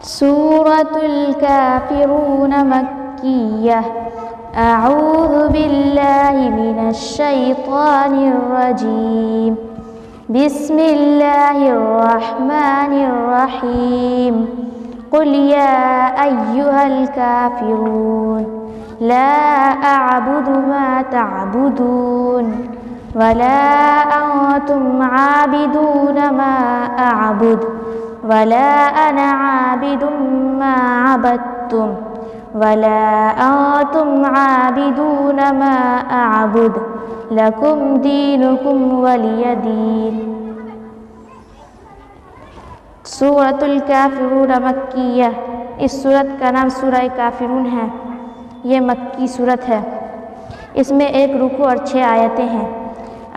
सूरतुल काफिरून मक्किय्यह। अऊज़ु बिल्लाहि मिनश शैतानिर रजीम। बिस्मिल्लाहिर्रहमानिर्रहीम। कुल या अय्युहल काफिरून ला अअबुदु मा तअबुदून वला अंतुम आबिदून मा अअबुद वला अना आबिदुम मा अबदतुम वला अंतुम आबिदून मा अअबुद लकुम दीनुकुम वलिय दीन। सूरतुल काफिरून मक्किय्यह। इस सूरत का नाम सूरह काफिरून है। ये मक्की सूरत है। इसमें 1 रुकू और 6 आयतें हैं।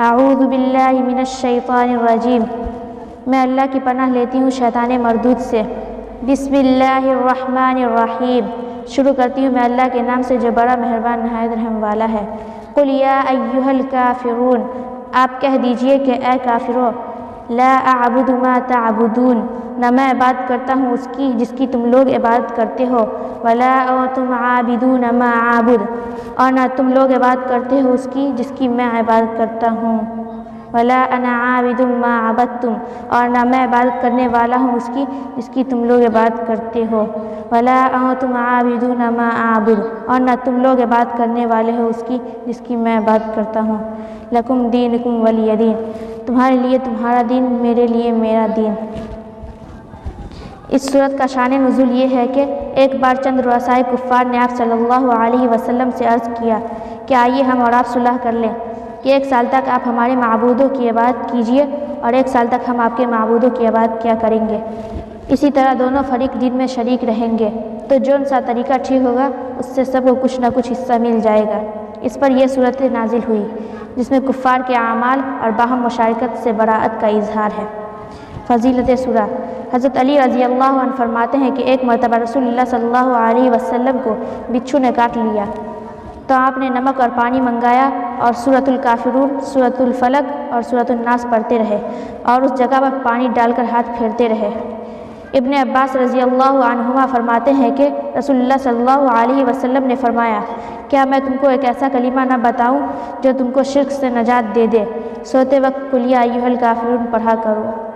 अऊज़ु बिल्लाहि मिनश शैतानिर रजीम। मैं अल्लाह की पनाह लेती हूँ शैतान मरदूद से। बिस्मिल्लाहिर्रहमानिर्रहीम। शुरू करती हूँ मैं अल्लाह के नाम से जो बड़ा मेहरबान नहायत रहम वाला है। कुल या अय्युहल काफिरून। आप कह दीजिए कि ए काफिरों, ला अअबुदु मा तअबुदून, न मैं इबादत करता हूँ उसकी जिसकी तुम लोग इबादत करते हो, वला अंतुम आबिदून मा आबुद, और न तुम लोग इबादत करते हो उसकी जिसकी मैं इबादत करता हूँ, वला अना आबिदुम मा अबदतुम, और न मैं इबादत करने वाला हूँ उसकी जिसकी तुम लोग इबादत करते हो, वला अंतुम आबिदून मा आबुद, और न तुम लोग इबादत करने वाले हो उसकी जिसकी मैं इबादत करता हूँ। लकुम दीनुकुम वलिय दीन। तुम्हारे लिए तुम्हारा दीन, मेरे लिए मेरा दीन। इस सूरत का शान नुज़ूल ये है कि एक बार चंद रुअसाए कुफ़ार ने आप सल्लल्लाहु अलैहि वसल्लम से अर्ज़ किया कि आइए हम और आप सुलह कर लें कि 1 साल तक आप हमारे माबूदों की इबादत कीजिए और 1 साल तक हम आपके माबूदों की इबादत किया करेंगे। इसी तरह दोनों फरीक दिन में शरीक रहेंगे, तो जौन सा तरीका ठीक होगा उससे सबको कुछ न कुछ हिस्सा मिल जाएगा। इस पर यह सूरत नाजिल हुई जिसमें कुफ़ार के आमाल और बाहम मुशारकत से बराअत का इजहार है। फ़ज़ीलत सूरा। हज़रत अली रज़ी अल्लाह अन्हु फरमाते हैं कि एक मरतबा रसूलुल्लाह सल्लल्लाहु अलैहि वसल्लम को बिच्छू ने काट लिया, तो आपने नमक और पानी मंगाया और सूरतुल काफिरून, सूरतुल फलक और सूरतुल नास पढ़ते रहे और उस जगह पर पानी डालकर हाथ फेरते रहे। इब्ने अब्बास रज़ी अल्लाह अन्हुमा फरमाते हैं कि रसूलुल्लाह सल्लल्लाहु अलैहि वसल्लम ने फरमाया, क्या मैं तुमको एक ऐसा कलीमा न बताऊं जो तुमको शिर्क से नजात दे दे? सोते वक्त कुल या अय्युहल काफिरून पढ़ा करो।